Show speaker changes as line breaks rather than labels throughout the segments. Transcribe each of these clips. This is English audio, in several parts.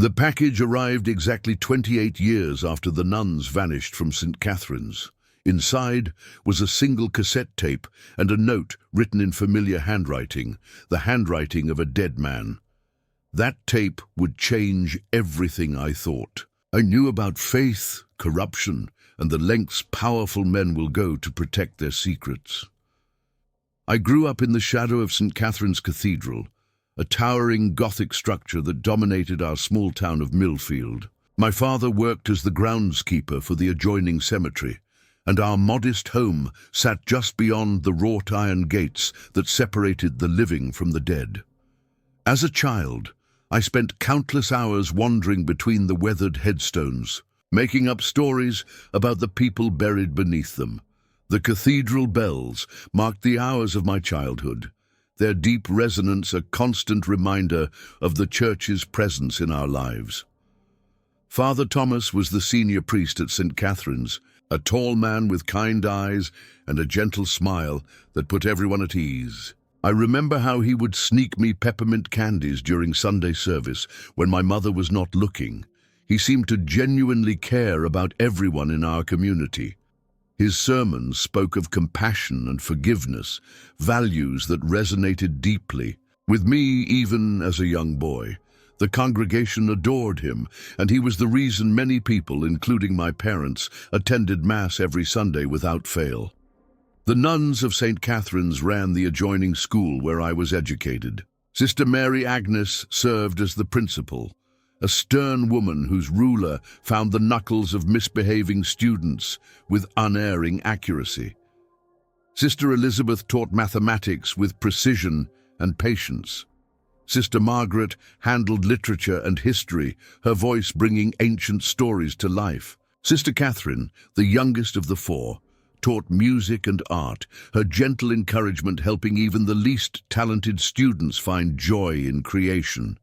The package arrived exactly 28 years after the nuns vanished from St. Catherine's. Inside was a single cassette tape and a note written in familiar handwriting, the handwriting of a dead man. That tape would change everything I thought. I knew about faith, corruption, and the lengths powerful men will go to protect their secrets. I grew up in the shadow of St. Catherine's Cathedral, a towering Gothic structure that dominated our small town of Millfield. My father worked as the groundskeeper for the adjoining cemetery, and our modest home sat just beyond the wrought iron gates that separated the living from the dead. As a child, I spent countless hours wandering between the weathered headstones, making up stories about the people buried beneath them. The cathedral bells marked the hours of my childhood, their deep resonance a constant reminder of the church's presence in our lives. Father Thomas was the senior priest at St. Catherine's, a tall man with kind eyes and a gentle smile that put everyone at ease. I remember how he would sneak me peppermint candies during Sunday service when my mother was not looking. He seemed to genuinely care about everyone in our community. His sermons spoke of compassion and forgiveness, values that resonated deeply with me even as a young boy. The congregation adored him, and he was the reason many people, including my parents, attended Mass every Sunday without fail. The nuns of St. Catherine's ran the adjoining school where I was educated. Sister Mary Agnes served as the principal, a stern woman whose ruler found the knuckles of misbehaving students with unerring accuracy. Sister Elizabeth taught mathematics with precision and patience. Sister Margaret handled literature and history, her voice bringing ancient stories to life. Sister Catherine, the youngest of the four, taught music and art, her gentle encouragement helping even the least talented students find joy in creation.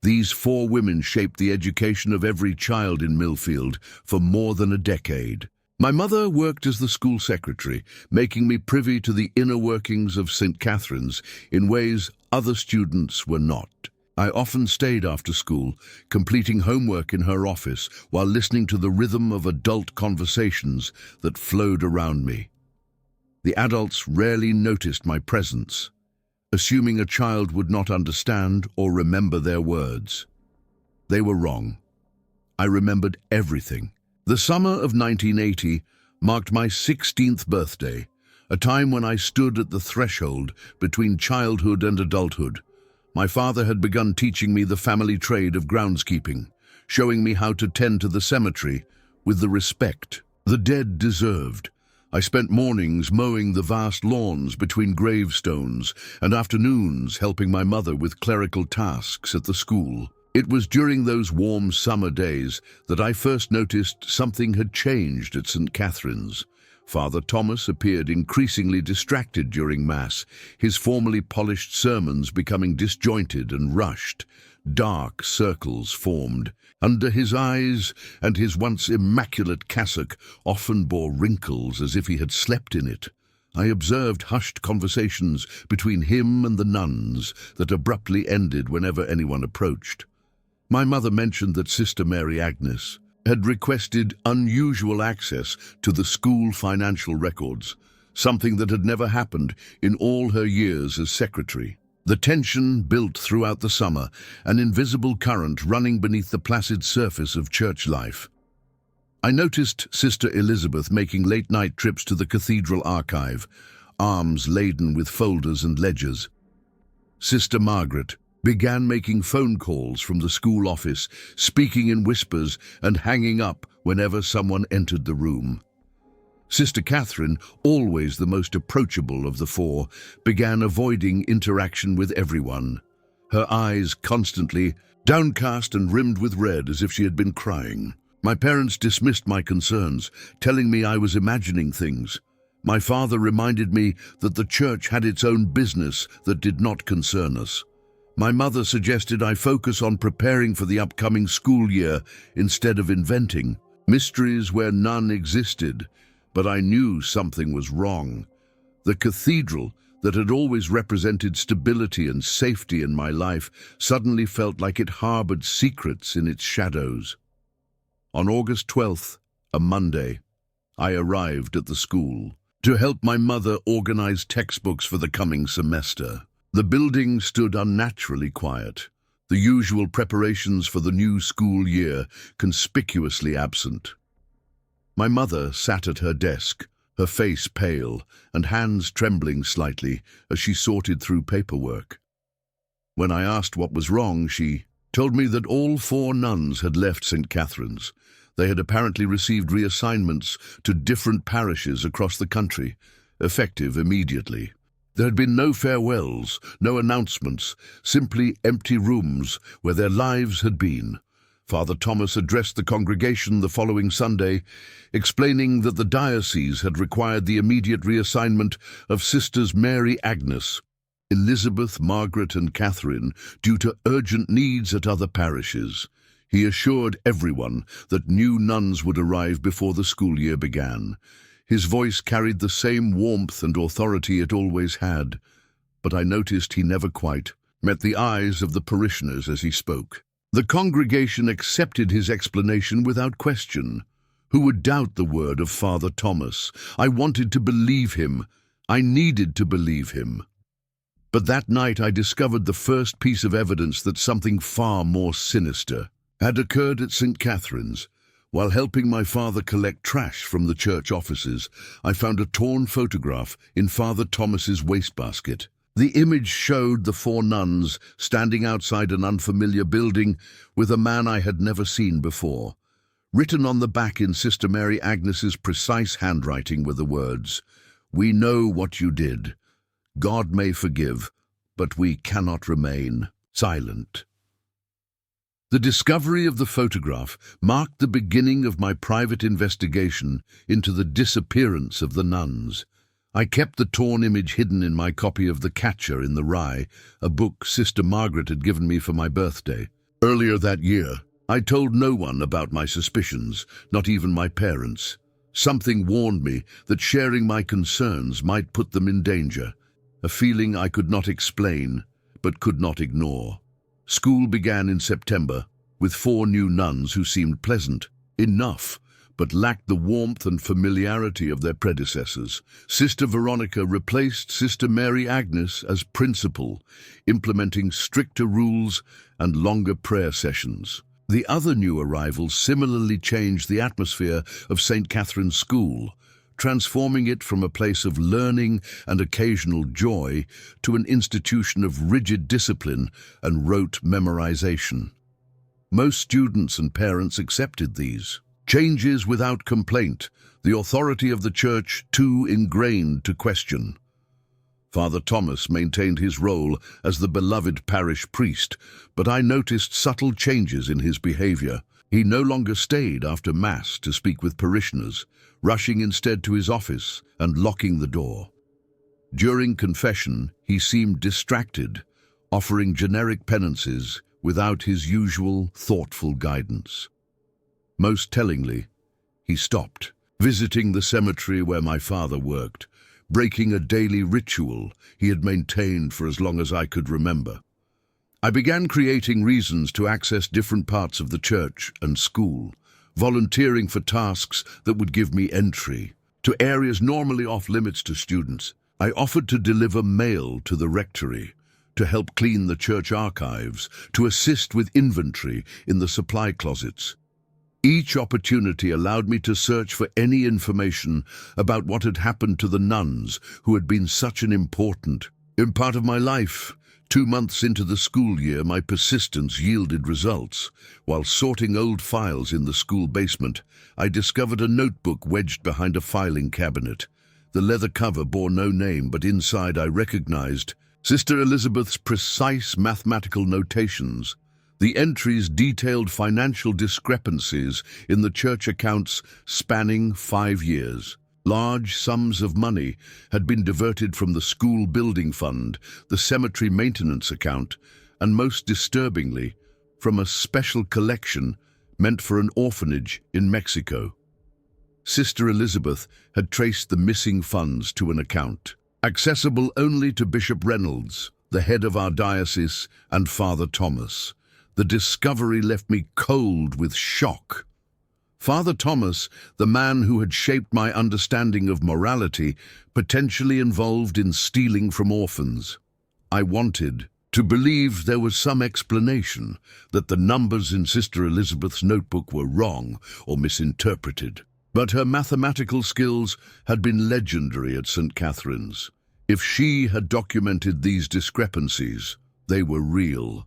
These four women shaped the education of every child in Millfield for more than a decade. My mother worked as the school secretary, making me privy to the inner workings of St. Catherine's in ways other students were not. I often stayed after school, completing homework in her office while listening to the rhythm of adult conversations that flowed around me. The adults rarely noticed my presence, assuming a child would not understand or remember their words. They were wrong. I remembered everything. The summer of 1980 marked my 16th birthday, a time when I stood at the threshold between childhood and adulthood. My father had begun teaching me the family trade of groundskeeping, showing me how to tend to the cemetery with the respect the dead deserved. I spent mornings mowing the vast lawns between gravestones and afternoons helping my mother with clerical tasks at the school. It was during those warm summer days that I first noticed something had changed at St. Catherine's. Father Thomas appeared increasingly distracted during Mass, his formally polished sermons becoming disjointed and rushed. Dark circles formed under his eyes, and his once immaculate cassock often bore wrinkles as if he had slept in it. I observed hushed conversations between him and the nuns that abruptly ended whenever anyone approached. My mother mentioned that Sister Mary Agnes had requested unusual access to the school financial records, something that had never happened in all her years as secretary. The tension built throughout the summer, an invisible current running beneath the placid surface of church life. I noticed Sister Elizabeth making late-night trips to the cathedral archive, arms laden with folders and ledgers. Sister Margaret began making phone calls from the school office, speaking in whispers and hanging up whenever someone entered the room. Sister Catherine, always the most approachable of the four, began avoiding interaction with everyone, her eyes constantly downcast and rimmed with red as if she had been crying. My parents dismissed my concerns, telling me I was imagining things. My father reminded me that the church had its own business that did not concern us. My mother suggested I focus on preparing for the upcoming school year instead of inventing mysteries where none existed, but I knew something was wrong. The cathedral, that had always represented stability and safety in my life suddenly felt like it harbored secrets in its shadows. On August 12th, a Monday, I arrived at the school to help my mother organize textbooks for the coming semester. The building stood unnaturally quiet, the usual preparations for the new school year conspicuously absent. My mother sat at her desk, her face pale and hands trembling slightly as she sorted through paperwork. When I asked what was wrong, she told me that all 4 nuns had left St. Catherine's. They had apparently received reassignments to different parishes across the country, effective immediately. There had been no farewells, no announcements, simply empty rooms where their lives had been. Father Thomas addressed the congregation the following Sunday, explaining that the diocese had required the immediate reassignment of Sisters Mary Agnes, Elizabeth, Margaret and Catherine due to urgent needs at other parishes. He assured everyone that new nuns would arrive before the school year began. His voice carried the same warmth and authority it always had, but I noticed he never quite met the eyes of the parishioners as he spoke. The congregation accepted his explanation without question. Who would doubt the word of Father Thomas? I wanted to believe him. I needed to believe him. But that night I discovered the first piece of evidence that something far more sinister had occurred at St. Catherine's. While helping my father collect trash from the church offices, I found a torn photograph in Father Thomas's wastebasket. The image showed the 4 nuns standing outside an unfamiliar building with a man I had never seen before. Written on the back in Sister Mary Agnes's precise handwriting were the words, "We know what you did. God may forgive, but we cannot remain silent." The discovery of the photograph marked the beginning of my private investigation into the disappearance of the nuns. I kept the torn image hidden in my copy of The Catcher in the Rye, a book Sister Margaret had given me for my birthday. Earlier that year, I told no one about my suspicions, not even my parents. Something warned me that sharing my concerns might put them in danger, a feeling I could not explain, but could not ignore. School began in September, with 4 new nuns who seemed pleasant enough, but lacked the warmth and familiarity of their predecessors. Sister Veronica replaced Sister Mary Agnes as principal, implementing stricter rules and longer prayer sessions. The other new arrivals similarly changed the atmosphere of St. Catherine's School, transforming it from a place of learning and occasional joy to an institution of rigid discipline and rote memorization. Most students and parents accepted these changes without complaint, the authority of the church too ingrained to question. Father Thomas maintained his role as the beloved parish priest, but I noticed subtle changes in his behavior. He no longer stayed after Mass to speak with parishioners, rushing instead to his office and locking the door. During confession, he seemed distracted, offering generic penances without his usual thoughtful guidance. Most tellingly, he stopped, visiting the cemetery where my father worked, breaking a daily ritual he had maintained for as long as I could remember. I began creating reasons to access different parts of the church and school, volunteering for tasks that would give me entry to areas normally off-limits to students. I offered to deliver mail to the rectory, to help clean the church archives, to assist with inventory in the supply closets. Each opportunity allowed me to search for any information about what had happened to the nuns who had been such an important part of my life. 2 months into the school year, my persistence yielded results. While sorting old files in the school basement, I discovered a notebook wedged behind a filing cabinet. The leather cover bore no name, but inside I recognized Sister Elizabeth's precise mathematical notations. The entries detailed financial discrepancies in the church accounts spanning 5 years. Large sums of money had been diverted from the school building fund, the cemetery maintenance account, and most disturbingly, from a special collection meant for an orphanage in Mexico. Sister Elizabeth had traced the missing funds to an account accessible only to Bishop Reynolds, the head of our diocese, and Father Thomas. The discovery left me cold with shock. Father Thomas, the man who had shaped my understanding of morality, potentially involved in stealing from orphans. I wanted to believe there was some explanation, that the numbers in Sister Elizabeth's notebook were wrong or misinterpreted. But her mathematical skills had been legendary at St. Catherine's. If she had documented these discrepancies, they were real.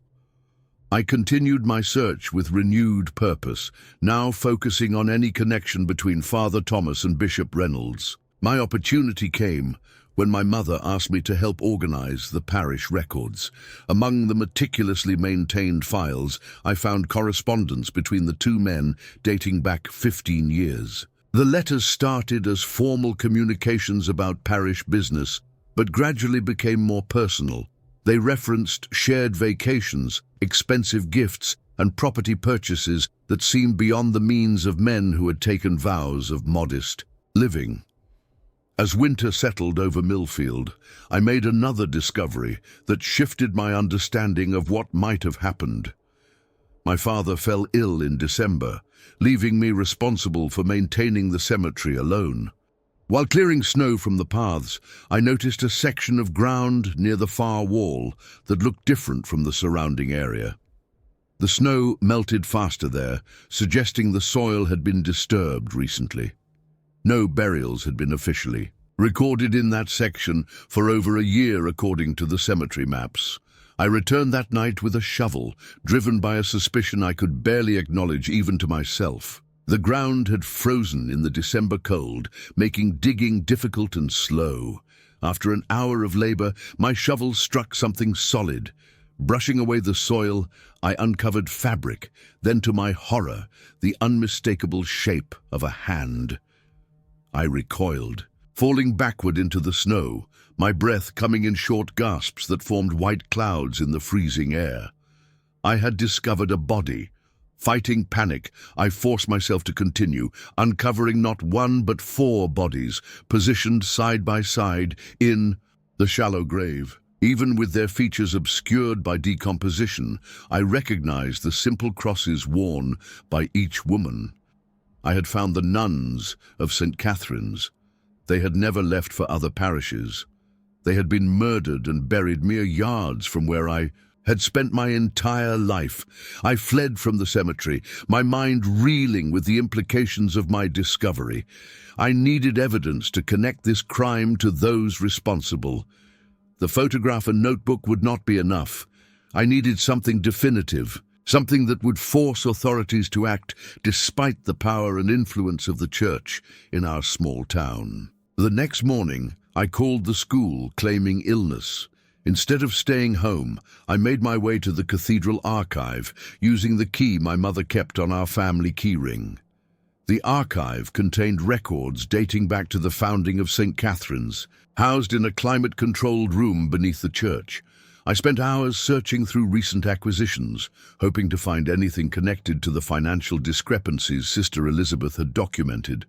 I continued my search with renewed purpose, now focusing on any connection between Father Thomas and Bishop Reynolds. My opportunity came when my mother asked me to help organize the parish records. Among the meticulously maintained files, I found correspondence between the two men dating back 15 years. The letters started as formal communications about parish business, but gradually became more personal. They referenced shared vacations, expensive gifts, and property purchases that seemed beyond the means of men who had taken vows of modest living. As winter settled over Millfield, I made another discovery that shifted my understanding of what might have happened. My father fell ill in December, leaving me responsible for maintaining the cemetery alone. While clearing snow from the paths, I noticed a section of ground near the far wall that looked different from the surrounding area. The snow melted faster there, suggesting the soil had been disturbed recently. No burials had been officially recorded in that section for over a year according to the cemetery maps. I returned that night with a shovel, driven by a suspicion I could barely acknowledge even to myself. The ground had frozen in the December cold, making digging difficult and slow. After an hour of labor, my shovel struck something solid. Brushing away the soil, I uncovered fabric, then to my horror, the unmistakable shape of a hand. I recoiled, falling backward into the snow, my breath coming in short gasps that formed white clouds in the freezing air. I had discovered a body. Fighting panic, I forced myself to continue, uncovering not one but 4 bodies, positioned side by side in the shallow grave. Even with their features obscured by decomposition, I recognized the simple crosses worn by each woman. I had found the nuns of St. Catherine's. They had never left for other parishes. They had been murdered and buried mere yards from where I had spent my entire life. I fled from the cemetery, my mind reeling with the implications of my discovery. I needed evidence to connect this crime to those responsible. The photograph and notebook would not be enough. I needed something definitive, something that would force authorities to act despite the power and influence of the church in our small town. The next morning, I called the school claiming illness. Instead of staying home, I made my way to the cathedral archive, using the key my mother kept on our family keyring. The archive contained records dating back to the founding of St. Catherine's, housed in a climate-controlled room beneath the church. I spent hours searching through recent acquisitions, hoping to find anything connected to the financial discrepancies Sister Elizabeth had documented.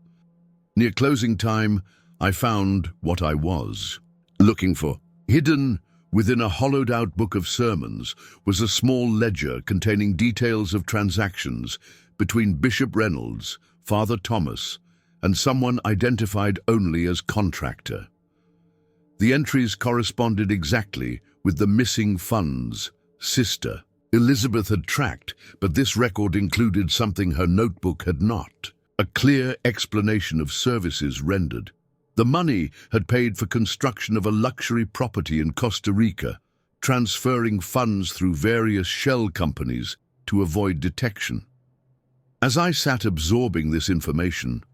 Near closing time, I found what I was looking for. Hidden within a hollowed-out book of sermons was a small ledger containing details of transactions between Bishop Reynolds, Father Thomas, and someone identified only as contractor. The entries corresponded exactly with the missing funds Sister Elizabeth had tracked, but this record included something her notebook had not: a clear explanation of services rendered. The money had paid for construction of a luxury property in Costa Rica, transferring funds through various shell companies to avoid detection. As I sat absorbing this information,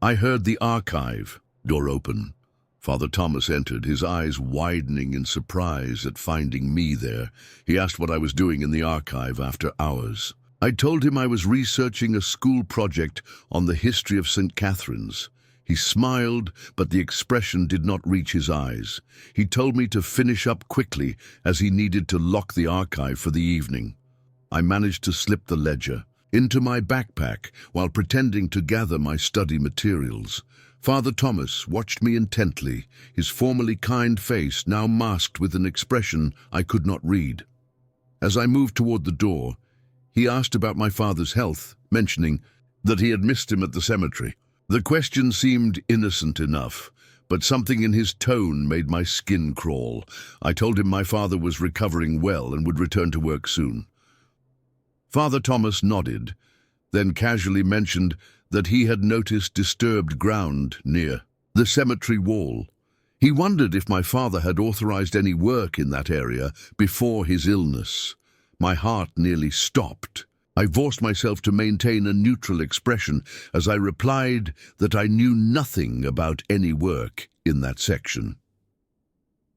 I heard the archive door open. Father Thomas entered, his eyes widening in surprise at finding me there. He asked what I was doing in the archive after hours. I told him I was researching a school project on the history of St. Catherine's. He smiled, but the expression did not reach his eyes. He told me to finish up quickly, as he needed to lock the archive for the evening. I managed to slip the ledger, into my backpack while pretending to gather my study materials. Father Thomas watched me intently, his formerly kind face now masked with an expression I could not read. As I moved toward the door, he asked about my father's health, mentioning that he had missed him at the cemetery. The question seemed innocent enough, but something in his tone made my skin crawl. I told him my father was recovering well and would return to work soon. Father Thomas nodded, then casually mentioned that he had noticed disturbed ground near the cemetery wall. He wondered if my father had authorized any work in that area before his illness. My heart nearly stopped. I forced myself to maintain a neutral expression as I replied that I knew nothing about any work in that section.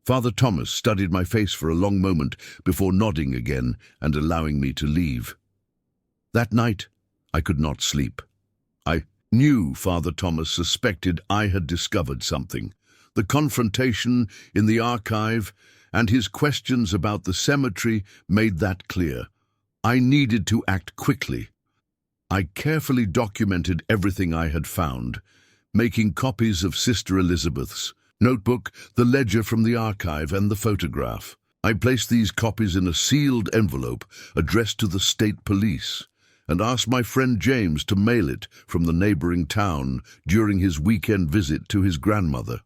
Father Thomas studied my face for a long moment before nodding again and allowing me to leave. That night, I could not sleep. I knew Father Thomas suspected I had discovered something. The confrontation in the archive and his questions about the cemetery made that clear. I needed to act quickly. I carefully documented everything I had found, making copies of Sister Elizabeth's notebook, the ledger from the archive, and the photograph. I placed these copies in a sealed envelope addressed to the state police, and asked my friend James to mail it from the neighboring town during his weekend visit to his grandmother.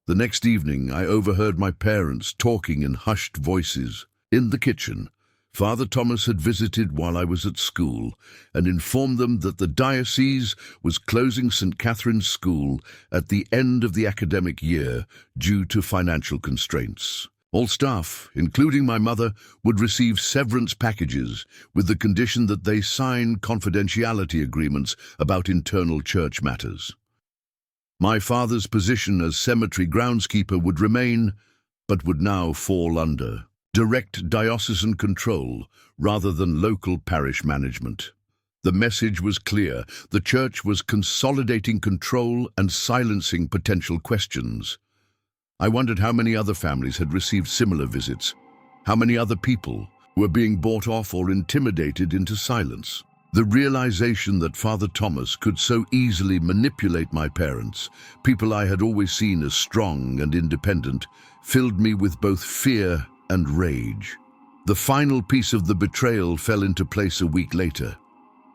The next evening, I overheard my parents talking in hushed voices. In the kitchen, Father Thomas had visited while I was at school and informed them that the diocese was closing St. Catherine's School at the end of the academic year due to financial constraints. All staff, including my mother, would receive severance packages with the condition that they sign confidentiality agreements about internal church matters. My father's position as cemetery groundskeeper would remain, but would now fall under direct diocesan control rather than local parish management. The message was clear. The church was consolidating control and silencing potential questions. I wondered how many other families had received similar visits, how many other people were being bought off or intimidated into silence. The realization that Father Thomas could so easily manipulate my parents, people I had always seen as strong and independent, filled me with both fear and rage. The final piece of the betrayal fell into place a week later.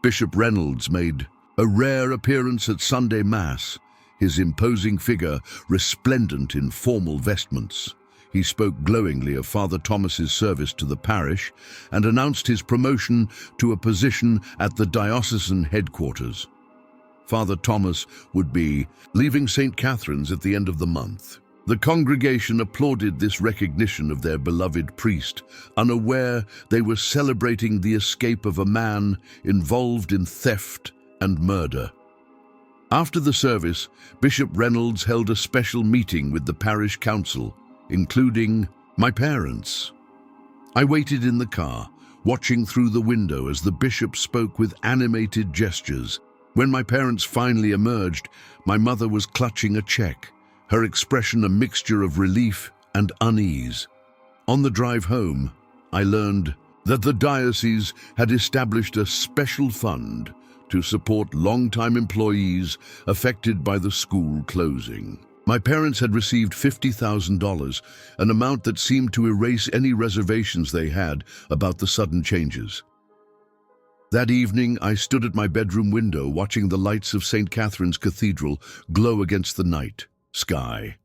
Bishop Reynolds made a rare appearance at Sunday Mass, his imposing figure resplendent in formal vestments. He spoke glowingly of Father Thomas's service to the parish and announced his promotion to a position at the diocesan headquarters. Father Thomas would be leaving St. Catherine's at the end of the month. The congregation applauded this recognition of their beloved priest, unaware they were celebrating the escape of a man involved in theft and murder. After the service, Bishop Reynolds held a special meeting with the parish council, including my parents. I waited in the car, watching through the window as the bishop spoke with animated gestures. When my parents finally emerged, my mother was clutching a check, her expression a mixture of relief and unease. On the drive home, I learned that the diocese had established a special fund to support long-time employees affected by the school closing. My parents had received $50,000, an amount that seemed to erase any reservations they had about the sudden changes. That evening, I stood at my bedroom window watching the lights of St. Catherine's Cathedral glow against the night sky.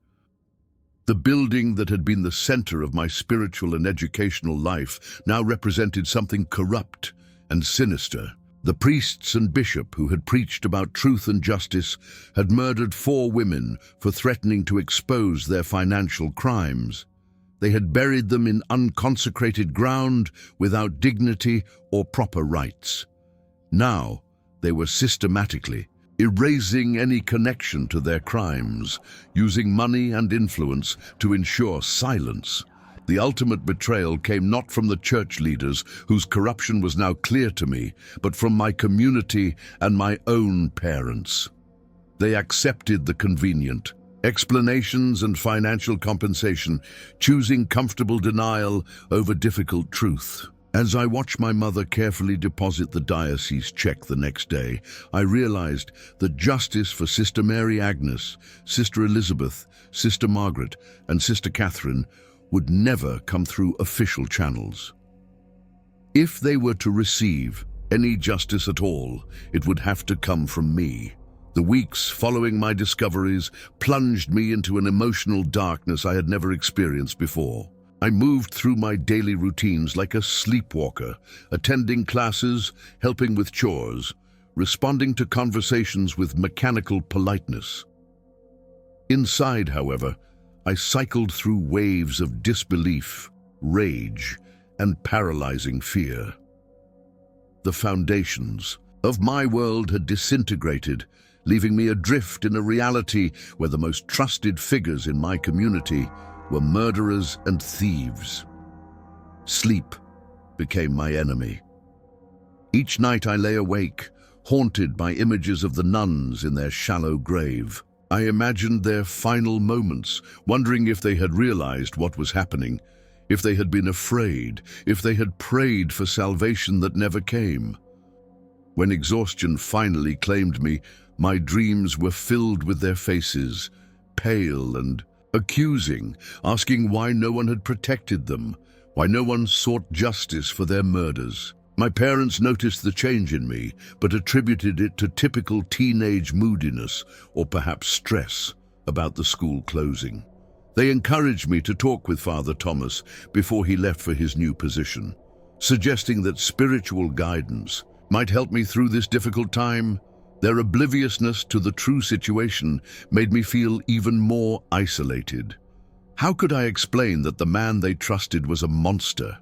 The building that had been the center of my spiritual and educational life now represented something corrupt and sinister. The priests and bishop who had preached about truth and justice had murdered 4 women for threatening to expose their financial crimes. They had buried them in unconsecrated ground without dignity or proper rites. Now they were systematically erasing any connection to their crimes, using money and influence to ensure silence. The ultimate betrayal came not from the church leaders, whose corruption was now clear to me, but from my community and my own parents. They accepted the convenient explanations and financial compensation, choosing comfortable denial over difficult truth. As I watched my mother carefully deposit the diocese check the next day, I realized that justice for Sister Mary Agnes, Sister Elizabeth, Sister Margaret, and Sister Catherine would never come through official channels. If they were to receive any justice at all, it would have to come from me. The weeks following my discoveries plunged me into an emotional darkness I had never experienced before. I moved through my daily routines like a sleepwalker, attending classes, helping with chores, responding to conversations with mechanical politeness. Inside, however, I cycled through waves of disbelief, rage, and paralyzing fear. The foundations of my world had disintegrated, leaving me adrift in a reality where the most trusted figures in my community were murderers and thieves. Sleep became my enemy. Each night I lay awake, haunted by images of the nuns in their shallow grave. I imagined their final moments, wondering if they had realized what was happening, if they had been afraid, if they had prayed for salvation that never came. When exhaustion finally claimed me, my dreams were filled with their faces, pale and accusing, asking why no one had protected them, why no one sought justice for their murders. My parents noticed the change in me, but attributed it to typical teenage moodiness or perhaps stress about the school closing. They encouraged me to talk with Father Thomas before he left for his new position, suggesting that spiritual guidance might help me through this difficult time. Their obliviousness to the true situation made me feel even more isolated. How could I explain that the man they trusted was a monster?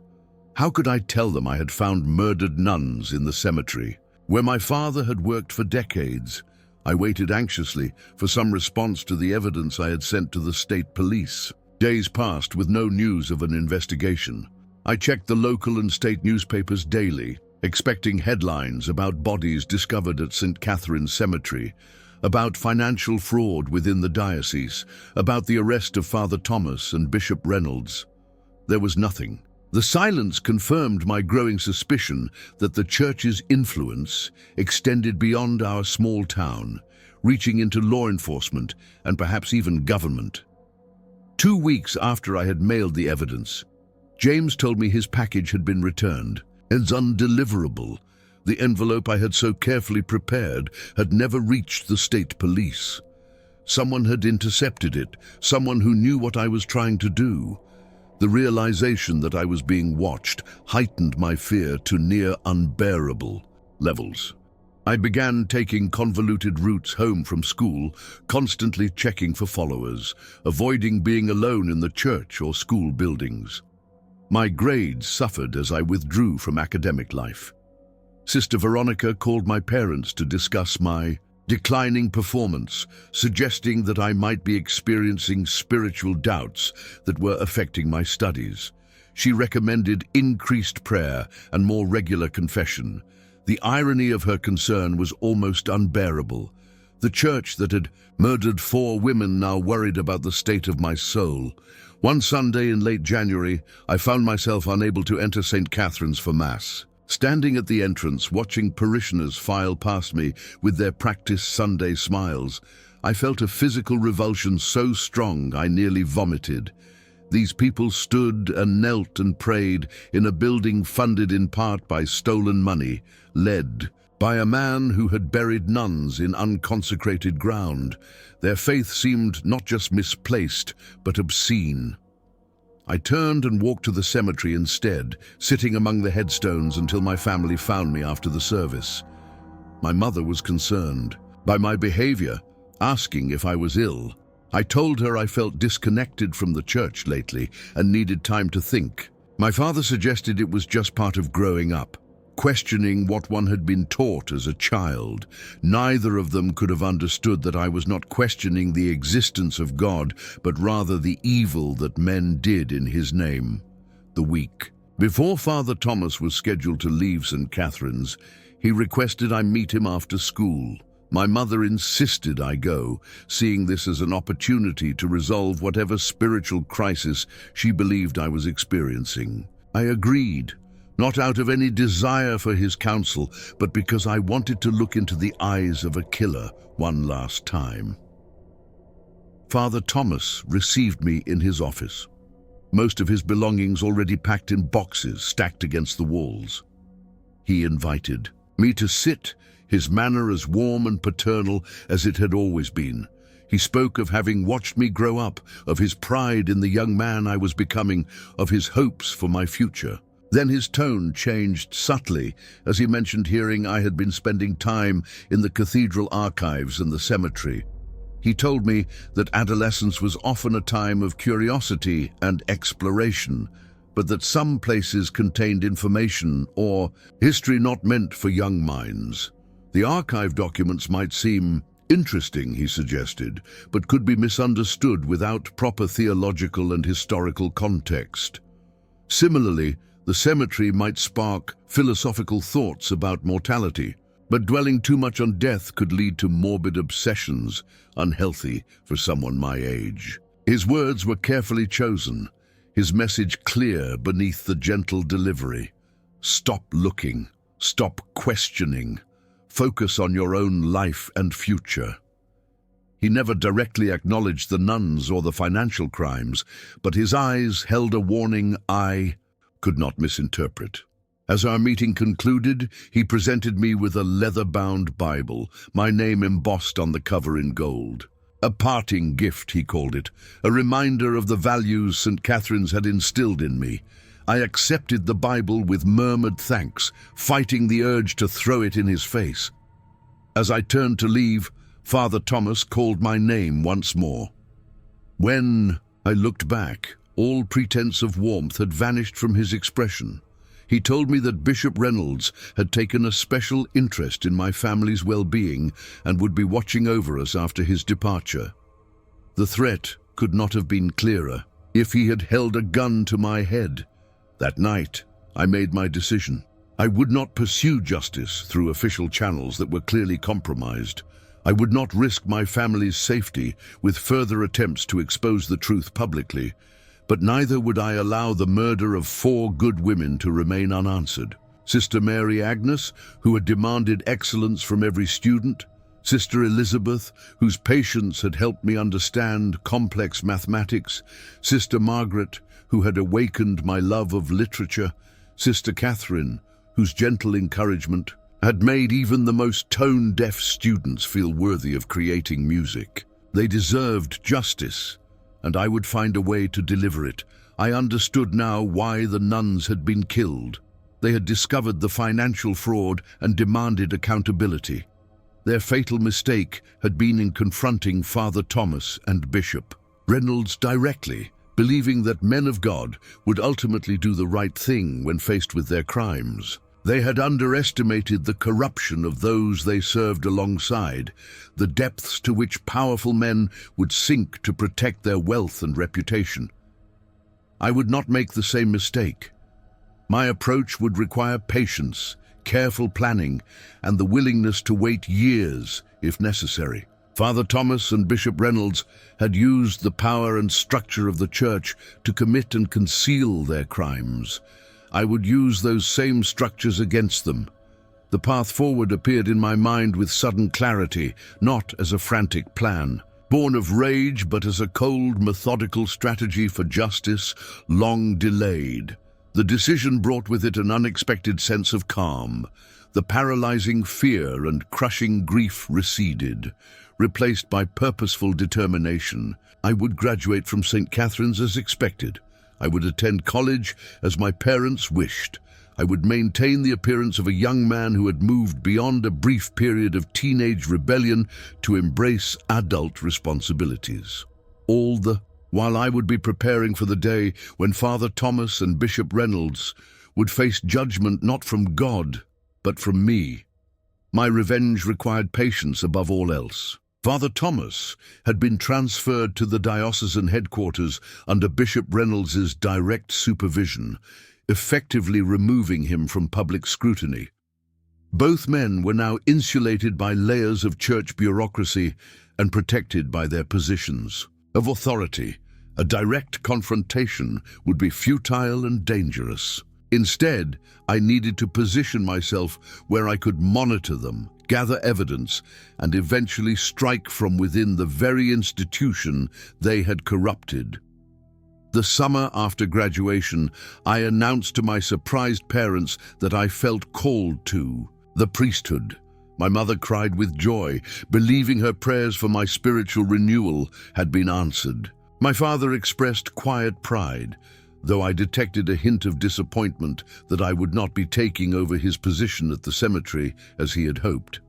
How could I tell them I had found murdered nuns in the cemetery, where my father had worked for decades? I waited anxiously for some response to the evidence I had sent to the state police. Days passed with no news of an investigation. I checked the local and state newspapers daily, expecting headlines about bodies discovered at St. Catherine's Cemetery, about financial fraud within the diocese, about the arrest of Father Thomas and Bishop Reynolds. There was nothing. The silence confirmed my growing suspicion that the church's influence extended beyond our small town, reaching into law enforcement and perhaps even government. 2 weeks after I had mailed the evidence, James told me his package had been returned as undeliverable. The envelope I had so carefully prepared had never reached the state police. Someone had intercepted it, someone who knew what I was trying to do. The realization that I was being watched heightened my fear to near unbearable levels. I began taking convoluted routes home from school, constantly checking for followers, avoiding being alone in the church or school buildings. My grades suffered as I withdrew from academic life. Sister Veronica called my parents to discuss my declining performance, suggesting that I might be experiencing spiritual doubts that were affecting my studies. She recommended increased prayer and more regular confession. The irony of her concern was almost unbearable. The church that had murdered 4 women now worried about the state of my soul. One Sunday in late January, I found myself unable to enter St. Catherine's for Mass. Standing at the entrance, watching parishioners file past me with their practiced Sunday smiles, I felt a physical revulsion so strong I nearly vomited. These people stood and knelt and prayed in a building funded in part by stolen money, led by a man who had buried nuns in unconsecrated ground. Their faith seemed not just misplaced, but obscene. I turned and walked to the cemetery instead, sitting among the headstones until my family found me after the service. My mother was concerned by my behavior, asking if I was ill. I told her I felt disconnected from the church lately and needed time to think. My father suggested it was just part of growing up, questioning what one had been taught as a child. Neither of them could have understood that I was not questioning the existence of God, but rather the evil that men did in his name. The week before Father Thomas was scheduled to leave St. Catherine's, he requested I meet him after school. My mother insisted I go, seeing this as an opportunity to resolve whatever spiritual crisis she believed I was experiencing. I agreed, not out of any desire for his counsel, but because I wanted to look into the eyes of a killer one last time. Father Thomas received me in his office, most of his belongings already packed in boxes stacked against the walls. He invited me to sit, his manner as warm and paternal as it had always been. He spoke of having watched me grow up, of his pride in the young man I was becoming, of his hopes for my future. Then his tone changed subtly as he mentioned hearing I had been spending time in the cathedral archives and the cemetery. He told me that adolescence was often a time of curiosity and exploration, but that some places contained information or history not meant for young minds. The archive documents might seem interesting, he suggested, but could be misunderstood without proper theological and historical context. Similarly, the cemetery might spark philosophical thoughts about mortality, but dwelling too much on death could lead to morbid obsessions, unhealthy for someone my age. His words were carefully chosen, his message clear beneath the gentle delivery. Stop looking, stop questioning, focus on your own life and future. He never directly acknowledged the nuns or the financial crimes, but his eyes held a warning I could not misinterpret. As our meeting concluded, he presented me with a leather-bound Bible, my name embossed on the cover in gold. A parting gift, he called it, a reminder of the values St. Catherine's had instilled in me. I accepted the Bible with murmured thanks, fighting the urge to throw it in his face. As I turned to leave, Father Thomas called my name once more. When I looked back, all pretense of warmth had vanished from his expression. He told me that Bishop Reynolds had taken a special interest in my family's well-being and would be watching over us after his departure. The threat could not have been clearer. If he had held a gun to my head. That night, I made my decision. I would not pursue justice through official channels that were clearly compromised. I would not risk my family's safety with further attempts to expose the truth publicly. But neither would I allow the murder of 4 good women to remain unanswered. Sister Mary Agnes, who had demanded excellence from every student, Sister Elizabeth, whose patience had helped me understand complex mathematics, Sister Margaret, who had awakened my love of literature, Sister Catherine, whose gentle encouragement had made even the most tone-deaf students feel worthy of creating music. They deserved justice, and I would find a way to deliver it. I understood now why the nuns had been killed. They had discovered the financial fraud and demanded accountability. Their fatal mistake had been in confronting Father Thomas and Bishop Reynolds directly, believing that men of God would ultimately do the right thing when faced with their crimes. They had underestimated the corruption of those they served alongside, the depths to which powerful men would sink to protect their wealth and reputation. I would not make the same mistake. My approach would require patience, careful planning, and the willingness to wait years if necessary. Father Thomas and Bishop Reynolds had used the power and structure of the church to commit and conceal their crimes. I would use those same structures against them. The path forward appeared in my mind with sudden clarity, not as a frantic plan, born of rage, but as a cold, methodical strategy for justice, long delayed. The decision brought with it an unexpected sense of calm. The paralyzing fear and crushing grief receded, replaced by purposeful determination. I would graduate from St. Catherine's as expected. I would attend college as my parents wished. I would maintain the appearance of a young man who had moved beyond a brief period of teenage rebellion to embrace adult responsibilities. While I would be preparing for the day when Father Thomas and Bishop Reynolds would face judgment not from God, but from me. My revenge required patience above all else. Father Thomas had been transferred to the diocesan headquarters under Bishop Reynolds's direct supervision, effectively removing him from public scrutiny. Both men were now insulated by layers of church bureaucracy and protected by their positions of authority. A direct confrontation would be futile and dangerous. Instead, I needed to position myself where I could monitor them, gather evidence, and eventually strike from within the very institution they had corrupted. The summer after graduation, I announced to my surprised parents that I felt called to the priesthood. My mother cried with joy, believing her prayers for my spiritual renewal had been answered. My father expressed quiet pride, though I detected a hint of disappointment that I would not be taking over his position at the cemetery as he had hoped.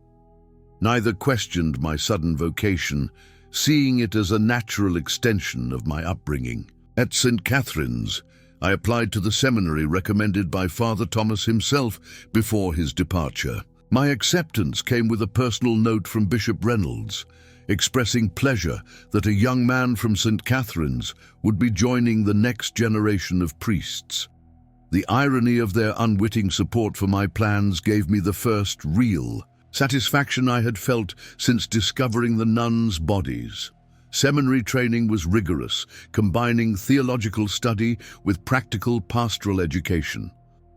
Neither questioned my sudden vocation, seeing it as a natural extension of my upbringing. At St. Catherine's, I applied to the seminary recommended by Father Thomas himself before his departure. My acceptance came with a personal note from Bishop Reynolds, expressing pleasure that a young man from St. Catherine's would be joining the next generation of priests. The irony of their unwitting support for my plans gave me the first real satisfaction I had felt since discovering the nuns' bodies. Seminary training was rigorous, combining theological study with practical pastoral education.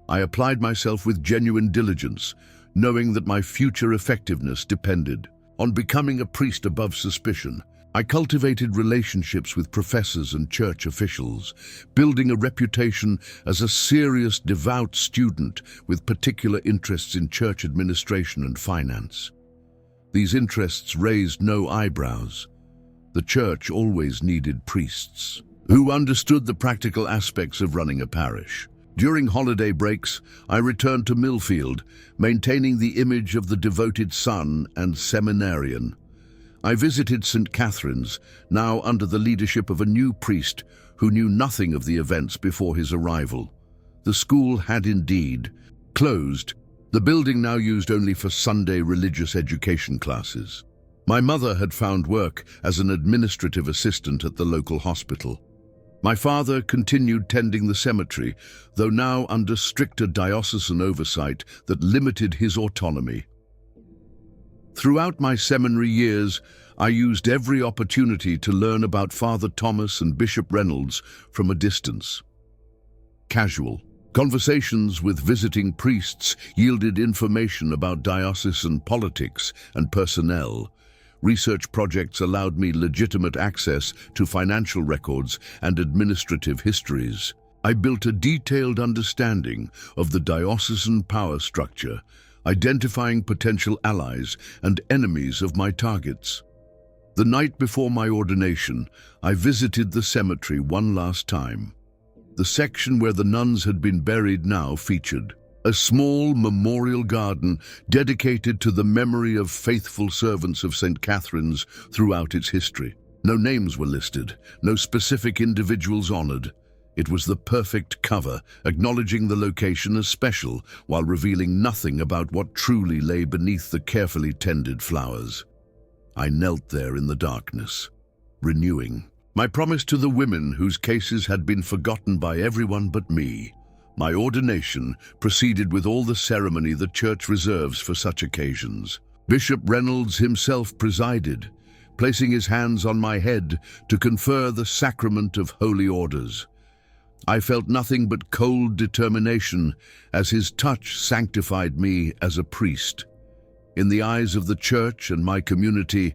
I applied myself with genuine diligence, knowing that my future effectiveness depended on becoming a priest above suspicion. I cultivated relationships with professors and church officials, building a reputation as a serious, devout student with particular interests in church administration and finance. These interests raised no eyebrows. The church always needed priests who understood the practical aspects of running a parish. During holiday breaks, I returned to Millfield, maintaining the image of the devoted son and seminarian. I visited St. Catherine's, now under the leadership of a new priest who knew nothing of the events before his arrival. The school had indeed closed, the building now used only for Sunday religious education classes. My mother had found work as an administrative assistant at the local hospital. My father continued tending the cemetery, though now under stricter diocesan oversight that limited his autonomy. Throughout my seminary years, I used every opportunity to learn about Father Thomas and Bishop Reynolds from a distance. Casual conversations with visiting priests yielded information about diocesan politics and personnel. Research projects allowed me legitimate access to financial records and administrative histories. I built a detailed understanding of the diocesan power structure, identifying potential allies and enemies of my targets. The night before my ordination, I visited the cemetery one last time. The section where the nuns had been buried now featured a small memorial garden dedicated to the memory of faithful servants of St. Catherine's throughout its history. No names were listed, no specific individuals honored. It was the perfect cover, acknowledging the location as special while revealing nothing about what truly lay beneath the carefully tended flowers. I knelt there in the darkness, renewing my promise to the women whose cases had been forgotten by everyone but me. My ordination proceeded with all the ceremony the Church reserves for such occasions. Bishop Reynolds himself presided, placing his hands on my head to confer the sacrament of holy orders. I felt nothing but cold determination as his touch sanctified me as a priest. In the eyes of the Church and my community,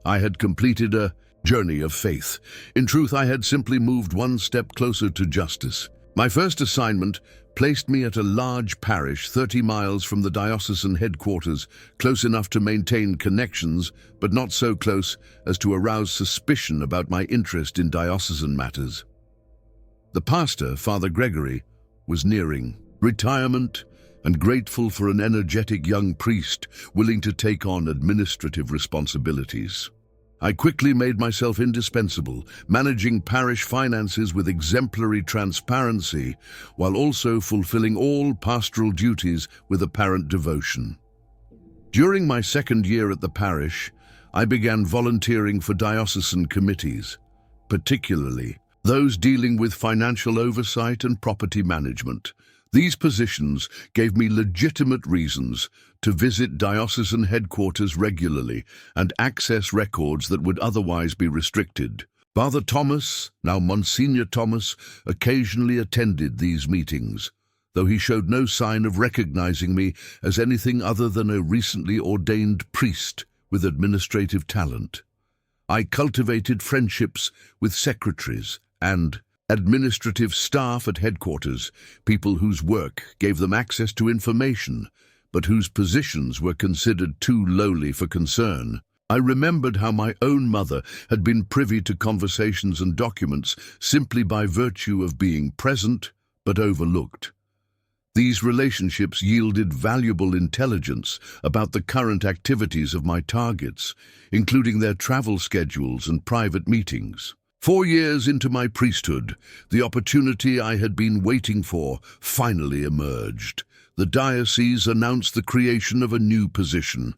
I had completed a journey of faith. In truth, I had simply moved one step closer to justice. My first assignment placed me at a large parish 30 miles from the diocesan headquarters, close enough to maintain connections, but not so close as to arouse suspicion about my interest in diocesan matters. The pastor, Father Gregory, was nearing retirement and grateful for an energetic young priest willing to take on administrative responsibilities. I quickly made myself indispensable, managing parish finances with exemplary transparency, while also fulfilling all pastoral duties with apparent devotion. During my second year at the parish, I began volunteering for diocesan committees, particularly those dealing with financial oversight and property management. These positions gave me legitimate reasons to visit diocesan headquarters regularly and access records that would otherwise be restricted. Father Thomas, now Monsignor Thomas, occasionally attended these meetings, though he showed no sign of recognizing me as anything other than a recently ordained priest with administrative talent. I cultivated friendships with secretaries and administrative staff at headquarters, people whose work gave them access to information, but whose positions were considered too lowly for concern. I remembered how my own mother had been privy to conversations and documents simply by virtue of being present but overlooked. These relationships yielded valuable intelligence about the current activities of my targets, including their travel schedules and private meetings. 4 years into my priesthood, the opportunity I had been waiting for finally emerged. The diocese announced the creation of a new position,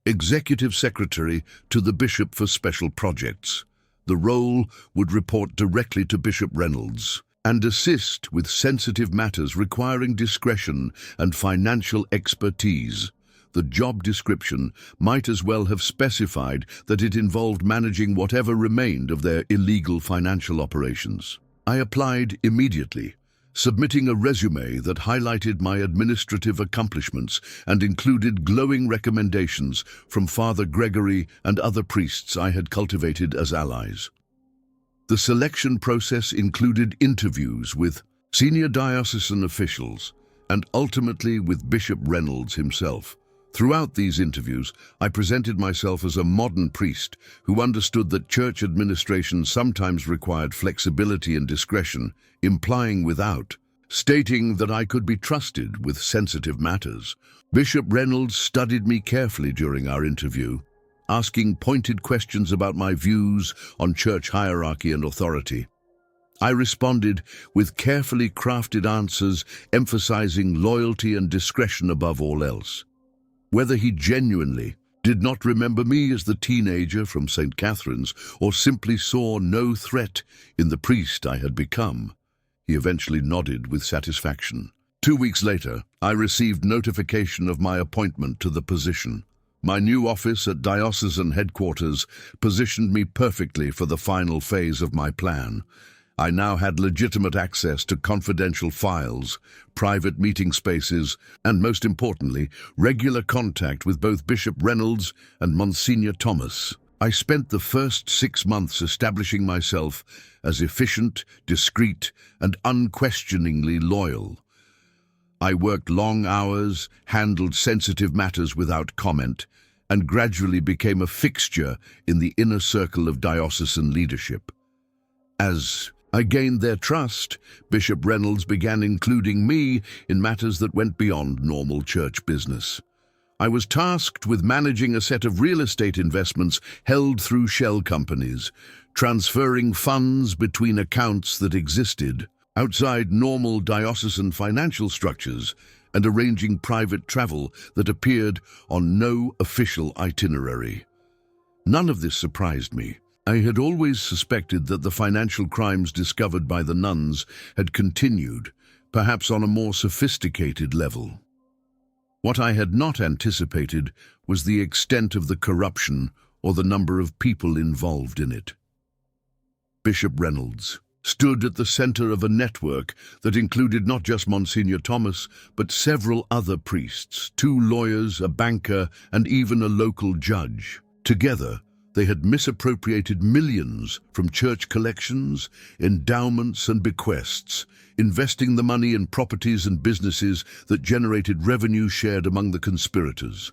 Executive Secretary to the Bishop for Special Projects. The role would report directly to Bishop Reynolds and assist with sensitive matters requiring discretion and financial expertise. The job description might as well have specified that it involved managing whatever remained of their illegal financial operations. I applied immediately, submitting a resume that highlighted my administrative accomplishments and included glowing recommendations from Father Gregory and other priests I had cultivated as allies. The selection process included interviews with senior diocesan officials and ultimately with Bishop Reynolds himself. Throughout these interviews, I presented myself as a modern priest who understood that church administration sometimes required flexibility and discretion, implying without, stating that I could be trusted with sensitive matters. Bishop Reynolds studied me carefully during our interview, asking pointed questions about my views on church hierarchy and authority. I responded with carefully crafted answers, emphasizing loyalty and discretion above all else. Whether he genuinely did not remember me as the teenager from St. Catherine's or simply saw no threat in the priest I had become, he eventually nodded with satisfaction. 2 weeks later, I received notification of my appointment to the position. My new office at diocesan headquarters positioned me perfectly for the final phase of my plan. I now had legitimate access to confidential files, private meeting spaces, and most importantly, regular contact with both Bishop Reynolds and Monsignor Thomas. I spent the first 6 months establishing myself as efficient, discreet, and unquestioningly loyal. I worked long hours, handled sensitive matters without comment, and gradually became a fixture in the inner circle of diocesan leadership. As I gained their trust, Bishop Reynolds began including me in matters that went beyond normal church business. I was tasked with managing a set of real estate investments held through shell companies, transferring funds between accounts that existed outside normal diocesan financial structures, and arranging private travel that appeared on no official itinerary. None of this surprised me. I had always suspected that the financial crimes discovered by the nuns had continued, perhaps on a more sophisticated level. What I had not anticipated was the extent of the corruption or the number of people involved in it. Bishop Reynolds stood at the center of a network that included not just Monsignor Thomas, but several other priests, 2 lawyers, a banker, and even a local judge. Together, they had misappropriated millions from church collections, endowments, and bequests, investing the money in properties and businesses that generated revenue shared among the conspirators.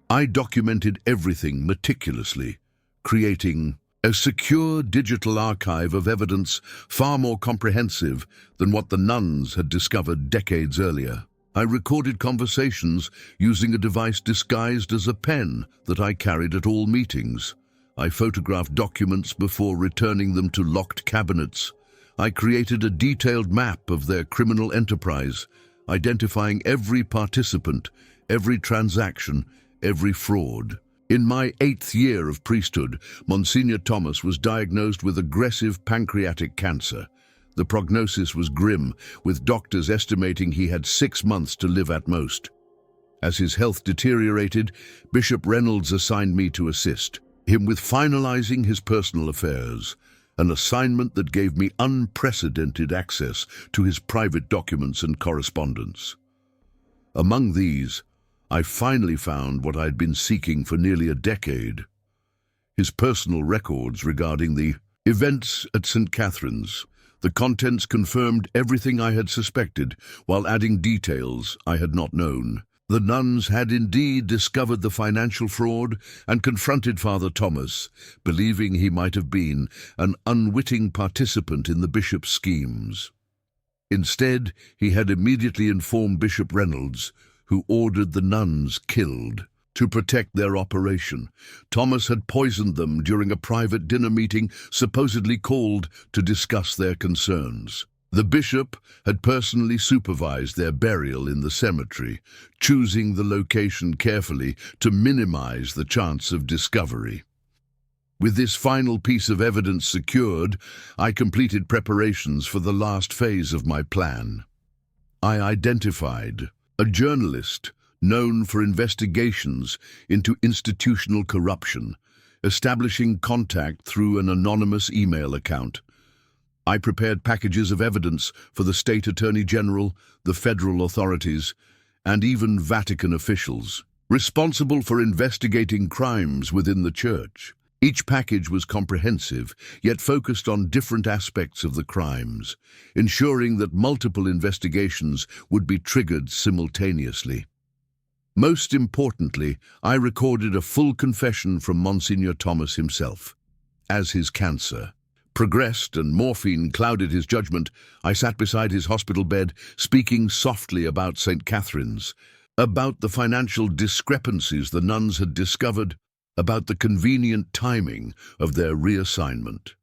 I documented everything meticulously, creating a secure digital archive of evidence far more comprehensive than what the nuns had discovered decades earlier. I recorded conversations using a device disguised as a pen that I carried at all meetings. I photographed documents before returning them to locked cabinets. I created a detailed map of their criminal enterprise, identifying every participant, every transaction, every fraud. In my 8th year of priesthood, Monsignor Thomas was diagnosed with aggressive pancreatic cancer. The prognosis was grim, with doctors estimating he had 6 months to live at most. As his health deteriorated, Bishop Reynolds assigned me to assist him with finalizing his personal affairs. an assignment that gave me unprecedented access to his private documents and correspondence. Among these, I finally found what I'd been seeking for nearly a decade: his personal records regarding the events at St. Catherine's. The contents confirmed everything I had suspected, while adding details I had not known. The nuns had indeed discovered the financial fraud and confronted Father Thomas, believing he might have been an unwitting participant in the bishop's schemes. Instead, he had immediately informed Bishop Reynolds, who ordered the nuns killed. To protect their operation, Thomas had poisoned them during a private dinner meeting supposedly called to discuss their concerns. The bishop had personally supervised their burial in the cemetery, choosing the location carefully to minimize the chance of discovery. With this final piece of evidence secured, I completed preparations for the last phase of my plan. I identified a journalist known for investigations into institutional corruption, establishing contact through an anonymous email account. I prepared packages of evidence for the State Attorney General, the federal authorities, and even Vatican officials responsible for investigating crimes within the Church. Each package was comprehensive, yet focused on different aspects of the crimes, ensuring that multiple investigations would be triggered simultaneously. Most importantly, I recorded a full confession from Monsignor Thomas himself. As his cancer progressed and morphine clouded his judgment, I sat beside his hospital bed, speaking softly about St. Catherine's, about the financial discrepancies the nuns had discovered, about the convenient timing of their reassignment.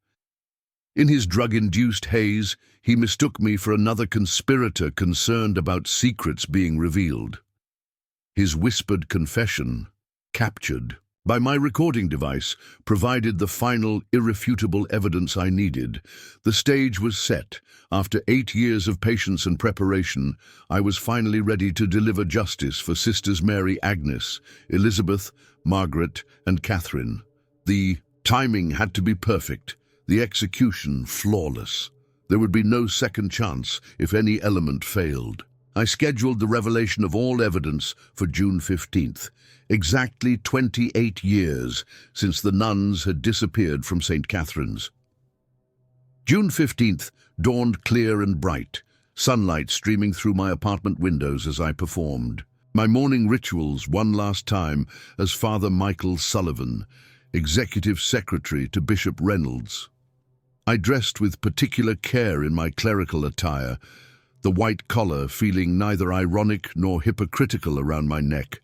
In his drug-induced haze, he mistook me for another conspirator concerned about secrets being revealed. His whispered confession, captured by my recording device, provided the final, irrefutable evidence I needed. The stage was set. After 8 years of patience and preparation, I was finally ready to deliver justice for Sisters Mary Agnes, Elizabeth, Margaret, and Catherine. The timing had to be perfect, the execution flawless. There would be no second chance if any element failed. I scheduled the revelation of all evidence for June 15th, exactly 28 years since the nuns had disappeared from St. Catherine's. June 15th dawned clear and bright, sunlight streaming through my apartment windows as I performed my morning rituals one last time as Father Michael Sullivan, Executive Secretary to Bishop Reynolds. I dressed with particular care in my clerical attire, the white collar feeling neither ironic nor hypocritical around my neck.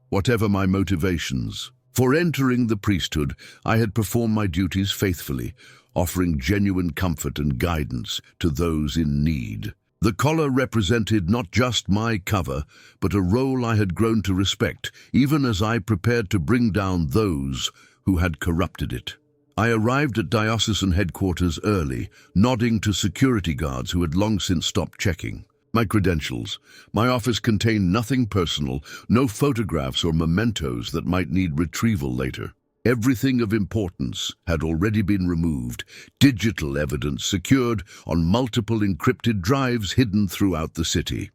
Whatever my motivations for entering the priesthood, I had performed my duties faithfully, offering genuine comfort and guidance to those in need. The collar represented not just my cover, but a role I had grown to respect, even as I prepared to bring down those who had corrupted it. I arrived at diocesan headquarters early, nodding to security guards who had long since stopped checking my credentials. My office contained nothing personal, no photographs or mementos that might need retrieval later. Everything of importance had already been removed, digital evidence secured on multiple encrypted drives hidden throughout the city.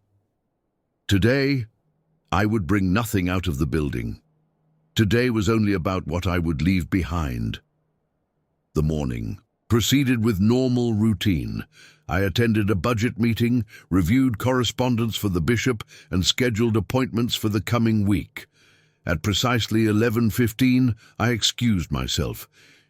Today, I would bring nothing out of the building. Today was only about what I would leave behind. The morning proceeded with normal routine. I attended a budget meeting, reviewed correspondence for the bishop, and scheduled appointments for the coming week. At precisely 11:15, I excused myself,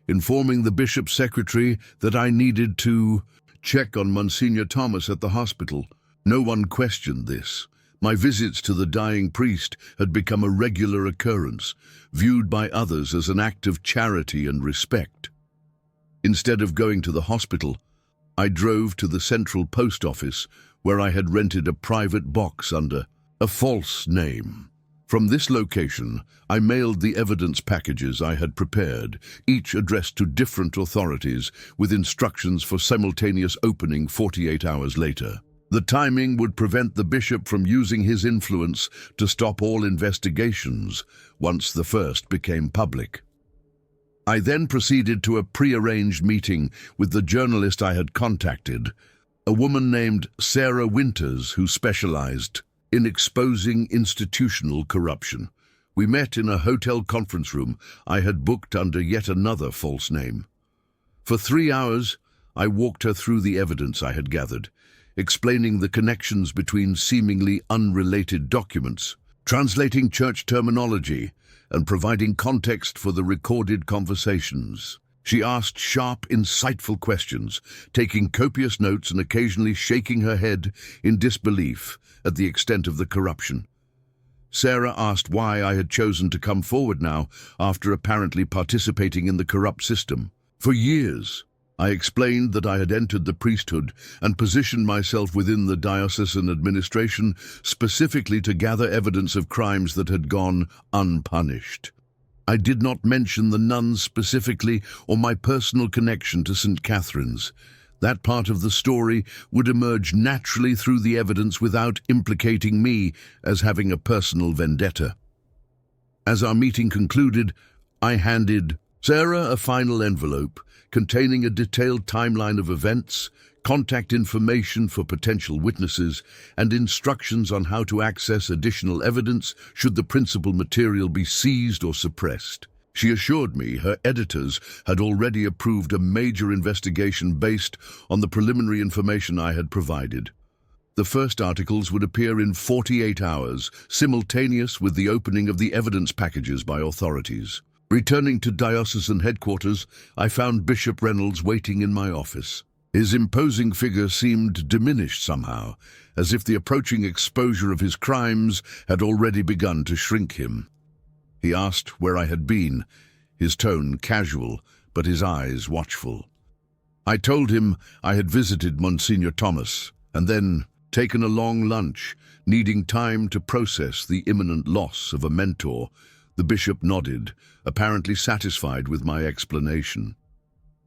informing the bishop's secretary that I needed to check on Monsignor Thomas at the hospital. No one questioned this. My visits to the dying priest had become a regular occurrence, viewed by others as an act of charity and respect. Instead of going to the hospital, I drove to the central post office, where I had rented a private box under a false name. From this location, I mailed the evidence packages I had prepared, each addressed to different authorities, with instructions for simultaneous opening 48 hours later. The timing would prevent the bishop from using his influence to stop all investigations once the first became public. I then proceeded to a pre-arranged meeting with the journalist I had contacted, a woman named Sarah Winters, who specialized in exposing institutional corruption. We met in a hotel conference room I had booked under yet another false name. For 3 hours, I walked her through the evidence I had gathered, explaining the connections between seemingly unrelated documents, translating church terminology, and providing context for the recorded conversations. She asked sharp, insightful questions, taking copious notes and occasionally shaking her head in disbelief at the extent of the corruption. Sarah asked why I had chosen to come forward now after apparently participating in the corrupt system. For years, I explained that I had entered the priesthood and positioned myself within the diocesan administration specifically to gather evidence of crimes that had gone unpunished. I did not mention the nuns specifically or my personal connection to St. Catherine's. That part of the story would emerge naturally through the evidence without implicating me as having a personal vendetta. As our meeting concluded, I handed Sarah a final envelope containing a detailed timeline of events, contact information for potential witnesses, and instructions on how to access additional evidence should the principal material be seized or suppressed. She assured me her editors had already approved a major investigation based on the preliminary information I had provided. The first articles would appear in 48 hours, simultaneous with the opening of the evidence packages by authorities. Returning to diocesan headquarters, I found Bishop Reynolds waiting in my office. His imposing figure seemed diminished somehow, as if the approaching exposure of his crimes had already begun to shrink him. He asked where I had been, his tone casual, but his eyes watchful. I told him I had visited Monsignor Thomas, and then taken a long lunch, needing time to process the imminent loss of a mentor. The bishop nodded, apparently satisfied with my explanation.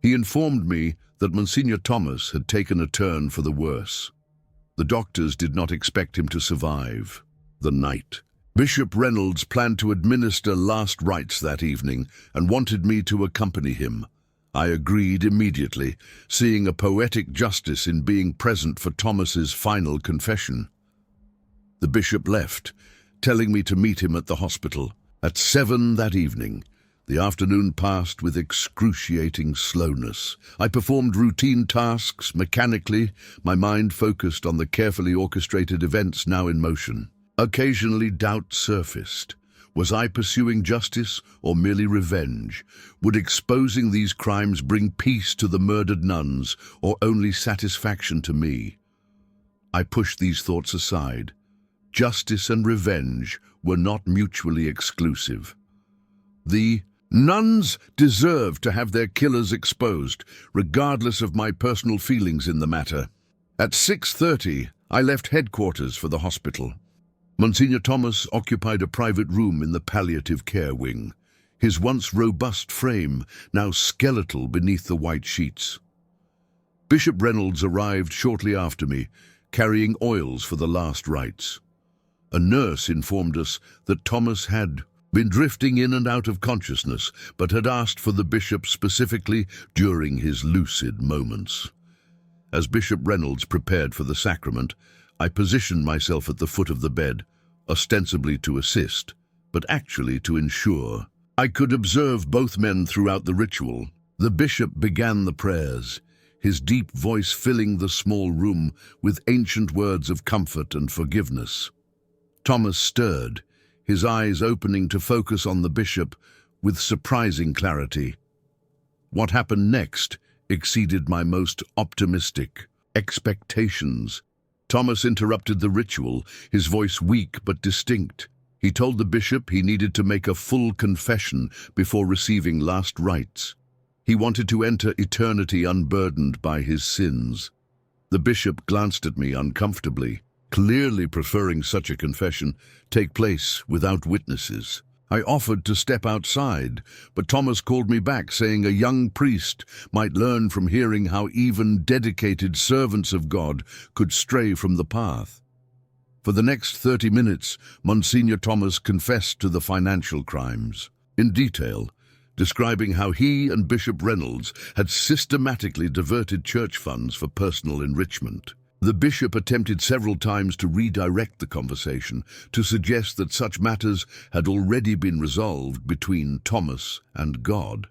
He informed me that Monsignor Thomas had taken a turn for the worse. The doctors did not expect him to survive the night. Bishop Reynolds planned to administer last rites that evening and wanted me to accompany him. I agreed immediately, seeing a poetic justice in being present for Thomas's final confession. The bishop left, telling me to meet him at the hospital. At 7 that evening, the afternoon passed with excruciating slowness. I performed routine tasks mechanically, my mind focused on the carefully orchestrated events now in motion. Occasionally doubt surfaced. Was I pursuing justice or merely revenge? Would exposing these crimes bring peace to the murdered nuns or only satisfaction to me? I pushed these thoughts aside. Justice and revenge were not mutually exclusive. The nuns deserved to have their killers exposed, regardless of my personal feelings in the matter. At 6:30, I left headquarters for the hospital. Monsignor Thomas occupied a private room in the palliative care wing, his once robust frame now skeletal beneath the white sheets. Bishop Reynolds arrived shortly after me, carrying oils for the last rites. A nurse informed us that Thomas had been drifting in and out of consciousness, but had asked for the bishop specifically during his lucid moments. As Bishop Reynolds prepared for the sacrament, I positioned myself at the foot of the bed, ostensibly to assist, but actually to ensure. I could observe both men throughout the ritual. The bishop began the prayers, his deep voice filling the small room with ancient words of comfort and forgiveness. Thomas stirred, his eyes opening to focus on the bishop with surprising clarity. What happened next exceeded my most optimistic expectations. Thomas interrupted the ritual, his voice weak but distinct. He told the bishop he needed to make a full confession before receiving last rites. He wanted to enter eternity unburdened by his sins. The bishop glanced at me uncomfortably, clearly preferring such a confession take place without witnesses. I offered to step outside, but Thomas called me back, saying a young priest might learn from hearing how even dedicated servants of God could stray from the path. For the next 30 minutes, Monsignor Thomas confessed to the financial crimes. In detail, describing how he and Bishop Reynolds had systematically diverted church funds for personal enrichment. The bishop attempted several times to redirect the conversation to suggest that such matters had already been resolved between Thomas and God.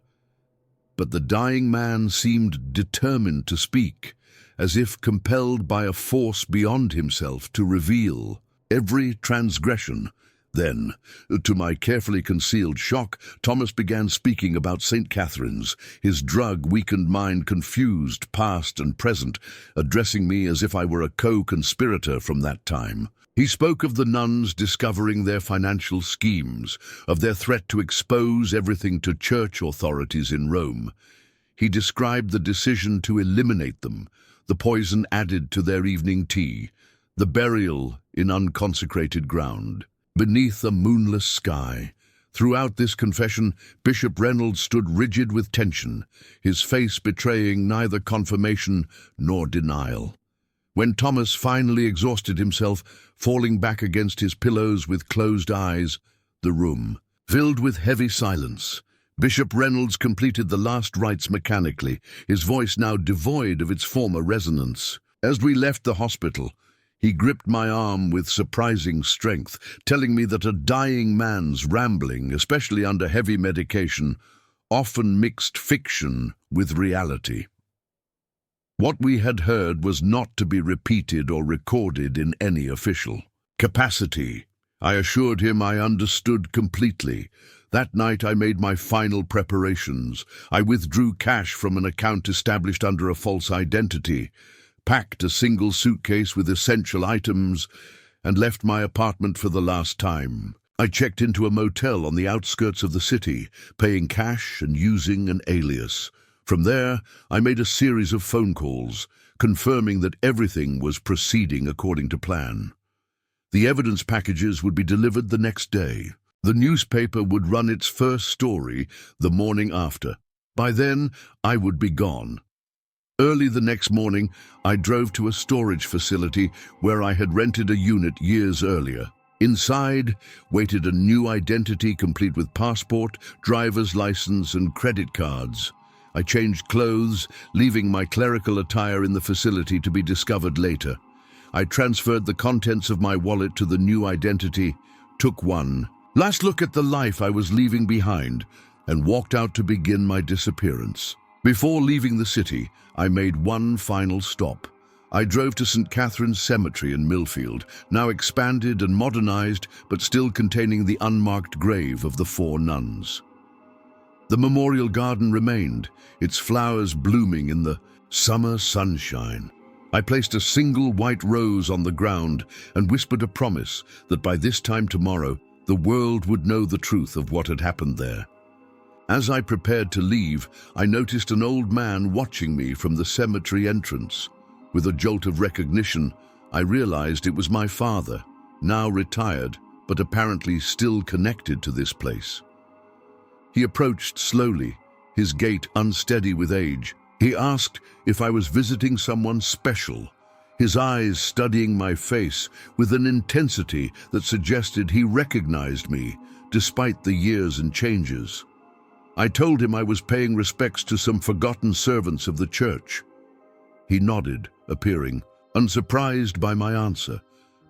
But the dying man seemed determined to speak, as if compelled by a force beyond himself to reveal every transgression. Then, to my carefully concealed shock, Thomas began speaking about St. Catherine's, his drug-weakened mind confused past and present, addressing me as if I were a co-conspirator from that time. He spoke of the nuns discovering their financial schemes, of their threat to expose everything to church authorities in Rome. He described the decision to eliminate them, the poison added to their evening tea, the burial in unconsecrated ground, beneath a moonless sky. Throughout this confession, Bishop Reynolds stood rigid with tension, his face betraying neither confirmation nor denial. When Thomas finally exhausted himself, falling back against his pillows with closed eyes, the room filled with heavy silence. Bishop Reynolds completed the last rites mechanically, his voice now devoid of its former resonance. As we left the hospital, he gripped my arm with surprising strength, telling me that a dying man's rambling, especially under heavy medication, often mixed fiction with reality. What we had heard was not to be repeated or recorded in any official capacity. I assured him I understood completely. That night I made my final preparations. I withdrew cash from an account established under a false identity, packed a single suitcase with essential items, and left my apartment for the last time. I checked into a motel on the outskirts of the city, paying cash and using an alias. From there, I made a series of phone calls, confirming that everything was proceeding according to plan. The evidence packages would be delivered the next day. The newspaper would run its first story the morning after. By then, I would be gone. Early the next morning, I drove to a storage facility where I had rented a unit years earlier. Inside waited a new identity complete with passport, driver's license, and credit cards. I changed clothes, leaving my clerical attire in the facility to be discovered later. I transferred the contents of my wallet to the new identity, took one last look at the life I was leaving behind, and walked out to begin my disappearance. Before leaving the city, I made one final stop. I drove to St. Catherine's Cemetery in Millfield, now expanded and modernized, but still containing the unmarked grave of the 4 nuns. The memorial garden remained, its flowers blooming in the summer sunshine. I placed a single white rose on the ground and whispered a promise that by this time tomorrow, the world would know the truth of what had happened there. As I prepared to leave, I noticed an old man watching me from the cemetery entrance. With a jolt of recognition, I realized it was my father, now retired, but apparently still connected to this place. He approached slowly, his gait unsteady with age. He asked if I was visiting someone special, his eyes studying my face with an intensity that suggested he recognized me, despite the years and changes. I told him I was paying respects to some forgotten servants of the church. He nodded, appearing unsurprised by my answer.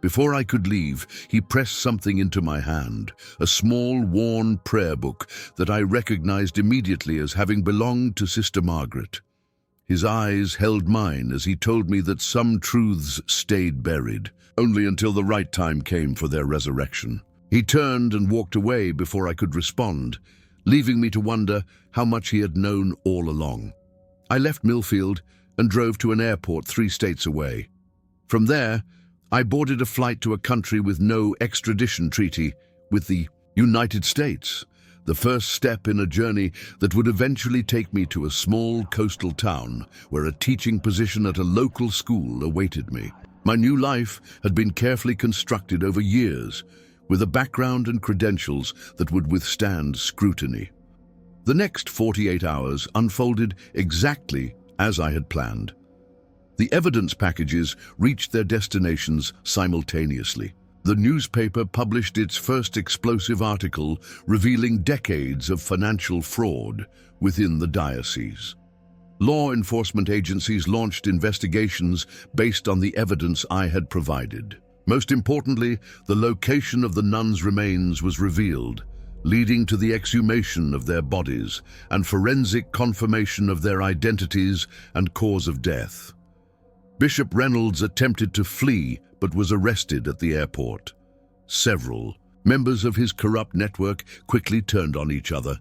Before I could leave, he pressed something into my hand, a small, worn prayer book that I recognized immediately as having belonged to Sister Margaret. His eyes held mine as he told me that some truths stayed buried, only until the right time came for their resurrection. He turned and walked away before I could respond, leaving me to wonder how much he had known all along. I left Millfield and drove to an airport 3 states away. From there, I boarded a flight to a country with no extradition treaty with the United States, the first step in a journey that would eventually take me to a small coastal town where a teaching position at a local school awaited me. My new life had been carefully constructed over years, with a background and credentials that would withstand scrutiny. The next 48 hours unfolded exactly as I had planned. The evidence packages reached their destinations simultaneously. The newspaper published its first explosive article revealing decades of financial fraud within the diocese. Law enforcement agencies launched investigations based on the evidence I had provided. Most importantly, the location of the nuns' remains was revealed, leading to the exhumation of their bodies and forensic confirmation of their identities and cause of death. Bishop Reynolds attempted to flee but was arrested at the airport. Several members of his corrupt network quickly turned on each other,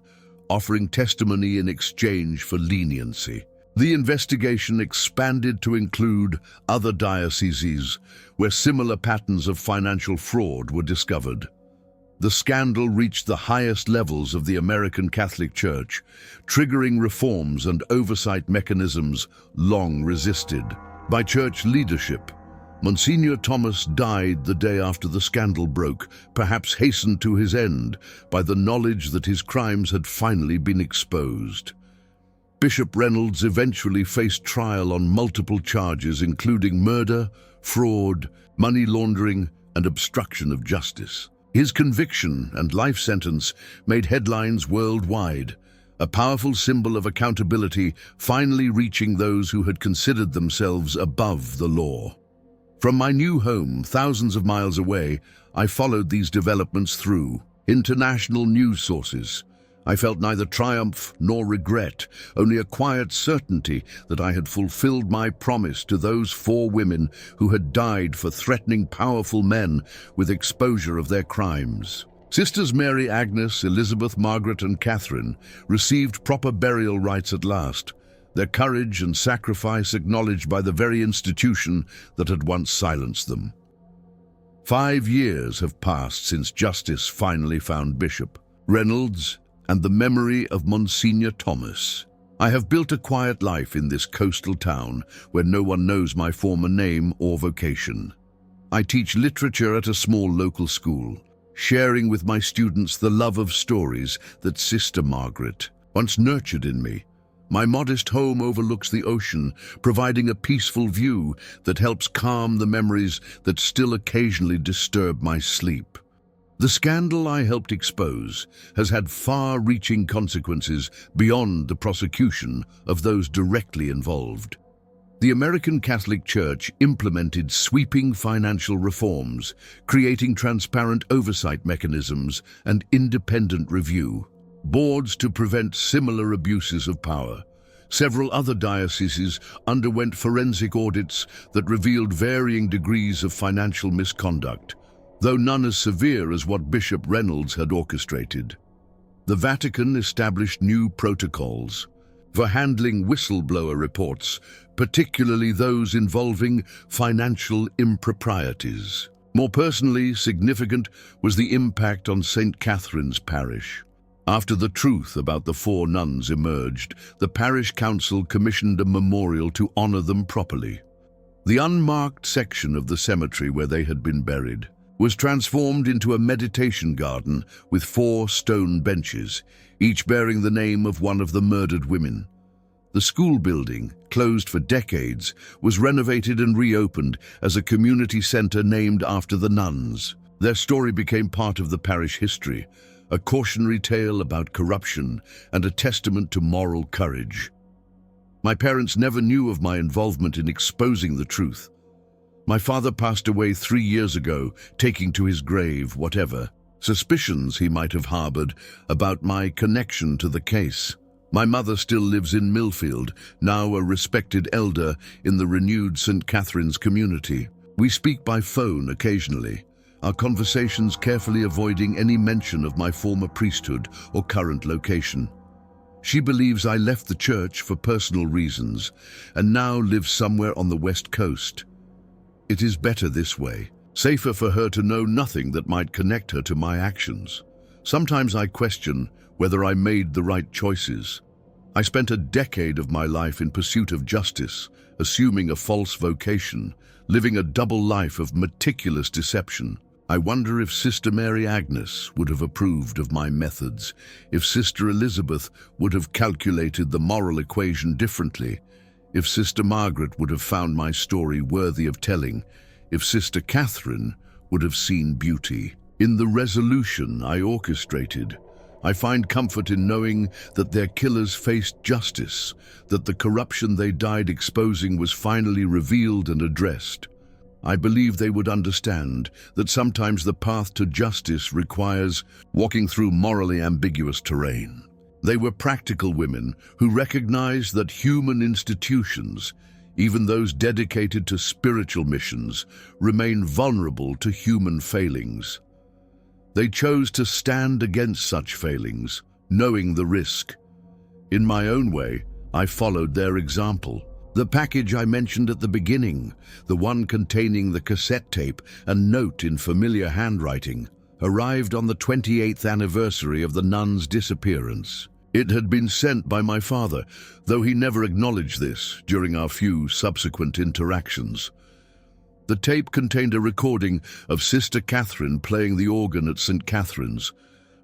offering testimony in exchange for leniency. The investigation expanded to include other dioceses where similar patterns of financial fraud were discovered. The scandal reached the highest levels of the American Catholic Church, triggering reforms and oversight mechanisms long resisted by church leadership. Monsignor Thomas died the day after the scandal broke, perhaps hastened to his end by the knowledge that his crimes had finally been exposed. Bishop Reynolds eventually faced trial on multiple charges including murder, fraud, money laundering, and obstruction of justice. His conviction and life sentence made headlines worldwide, a powerful symbol of accountability finally reaching those who had considered themselves above the law. From my new home, thousands of miles away, I followed these developments through international news sources. I felt neither triumph nor regret, only a quiet certainty that I had fulfilled my promise to those 4 women who had died for threatening powerful men with exposure of their crimes. Sisters Mary Agnes, Elizabeth, Margaret, and Catherine received proper burial rites at last, their courage and sacrifice acknowledged by the very institution that had once silenced them. 5 years have passed since justice finally found Bishop Reynolds and the memory of Monsignor Thomas. I have built a quiet life in this coastal town where no one knows my former name or vocation. I teach literature at a small local school, sharing with my students the love of stories that Sister Margaret once nurtured in me. My modest home overlooks the ocean, providing a peaceful view that helps calm the memories that still occasionally disturb my sleep. The scandal I helped expose has had far-reaching consequences beyond the prosecution of those directly involved. The American Catholic Church implemented sweeping financial reforms, creating transparent oversight mechanisms and independent review boards to prevent similar abuses of power. Several other dioceses underwent forensic audits that revealed varying degrees of financial misconduct, though none as severe as what Bishop Reynolds had orchestrated. The Vatican established new protocols for handling whistleblower reports, particularly those involving financial improprieties. More personally significant was the impact on St. Catherine's Parish. After the truth about the 4 nuns emerged, the parish council commissioned a memorial to honor them properly. The unmarked section of the cemetery where they had been buried was transformed into a meditation garden with 4 stone benches, each bearing the name of one of the murdered women. The school building, closed for decades, was renovated and reopened as a community center named after the nuns. Their story became part of the parish history, a cautionary tale about corruption and a testament to moral courage. My parents never knew of my involvement in exposing the truth. My father passed away 3 years ago, taking to his grave whatever suspicions he might have harbored about my connection to the case. My mother still lives in Millfield, now a respected elder in the renewed St. Catherine's community. We speak by phone occasionally, our conversations carefully avoiding any mention of my former priesthood or current location. She believes I left the church for personal reasons and now live somewhere on the West Coast. It is better this way, safer for her to know nothing that might connect her to my actions. Sometimes I question whether I made the right choices. I spent a decade of my life in pursuit of justice, assuming a false vocation, living a double life of meticulous deception. I wonder if Sister Mary Agnes would have approved of my methods, if Sister Elizabeth would have calculated the moral equation differently, if Sister Margaret would have found my story worthy of telling, if Sister Catherine would have seen beauty. In the resolution I orchestrated, I find comfort in knowing that their killers faced justice, that the corruption they died exposing was finally revealed and addressed. I believe they would understand that sometimes the path to justice requires walking through morally ambiguous terrain. They were practical women who recognized that human institutions, even those dedicated to spiritual missions, remain vulnerable to human failings. They chose to stand against such failings, knowing the risk. In my own way, I followed their example. The package I mentioned at the beginning, the one containing the cassette tape and note in familiar handwriting, arrived on the 28th anniversary of the nuns' disappearance. It had been sent by my father, though he never acknowledged this during our few subsequent interactions. The tape contained a recording of Sister Catherine playing the organ at St. Catherine's,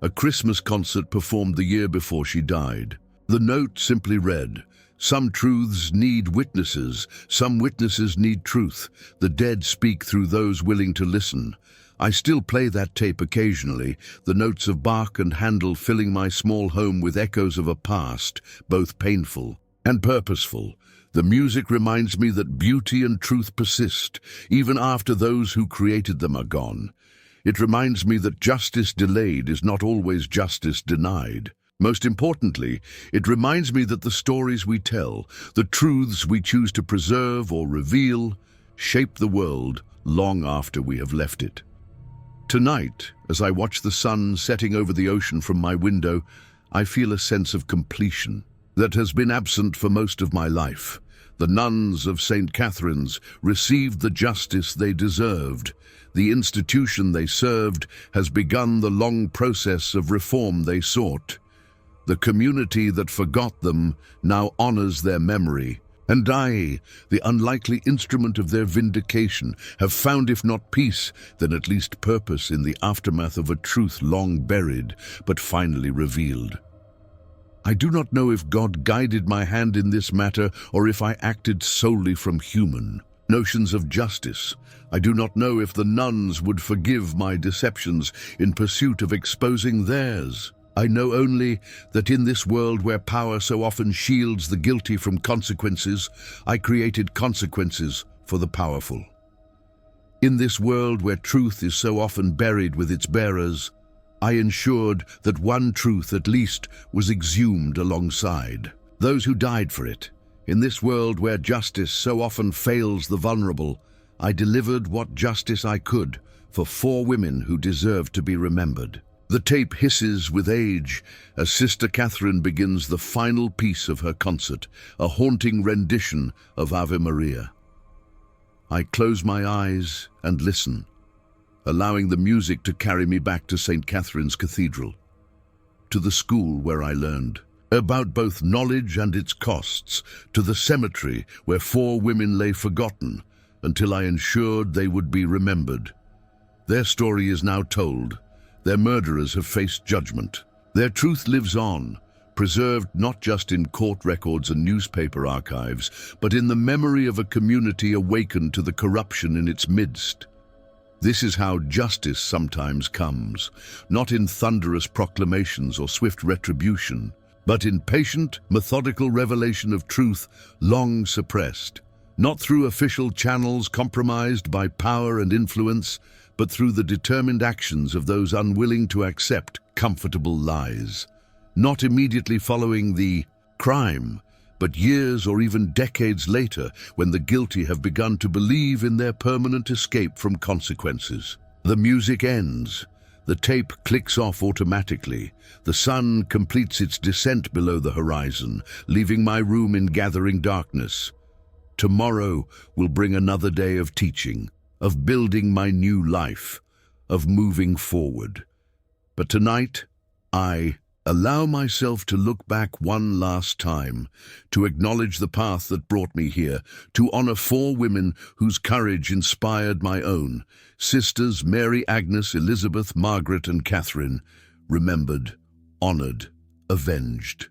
a Christmas concert performed the year before she died. The note simply read, "Some truths need witnesses, some witnesses need truth. The dead speak through those willing to listen." I still play that tape occasionally, the notes of Bach and Handel filling my small home with echoes of a past, both painful and purposeful. The music reminds me that beauty and truth persist, even after those who created them are gone. It reminds me that justice delayed is not always justice denied. Most importantly, it reminds me that the stories we tell, the truths we choose to preserve or reveal, shape the world long after we have left it. Tonight, as I watch the sun setting over the ocean from my window, I feel a sense of completion that has been absent for most of my life. The nuns of St. Catherine's received the justice they deserved. The institution they served has begun the long process of reform they sought. The community that forgot them now honors their memory. And I, the unlikely instrument of their vindication, have found if not peace, then at least purpose in the aftermath of a truth long buried, but finally revealed. I do not know if God guided my hand in this matter or if I acted solely from human notions of justice. I do not know if the nuns would forgive my deceptions in pursuit of exposing theirs. I know only that in this world where power so often shields the guilty from consequences, I created consequences for the powerful. In this world where truth is so often buried with its bearers, I ensured that one truth at least was exhumed alongside those who died for it. In this world where justice so often fails the vulnerable, I delivered what justice I could for 4 women who deserved to be remembered. The tape hisses with age as Sister Catherine begins the final piece of her concert, a haunting rendition of Ave Maria. I close my eyes and listen, allowing the music to carry me back to St. Catherine's Cathedral, to the school where I learned about both knowledge and its costs, to the cemetery where 4 women lay forgotten until I ensured they would be remembered. Their story is now told. Their murderers have faced judgment. Their truth lives on, preserved not just in court records and newspaper archives, but in the memory of a community awakened to the corruption in its midst. This is how justice sometimes comes, not in thunderous proclamations or swift retribution, but in patient, methodical revelation of truth long suppressed, not through official channels compromised by power and influence, but through the determined actions of those unwilling to accept comfortable lies. Not immediately following the crime, but years or even decades later, when the guilty have begun to believe in their permanent escape from consequences. The music ends. The tape clicks off automatically. The sun completes its descent below the horizon, leaving my room in gathering darkness. Tomorrow will bring another day of teaching, of building my new life, of moving forward. But tonight, I allow myself to look back one last time, to acknowledge the path that brought me here, to honor 4 women whose courage inspired my own, sisters Mary, Agnes, Elizabeth, Margaret, and Catherine, remembered, honored, avenged.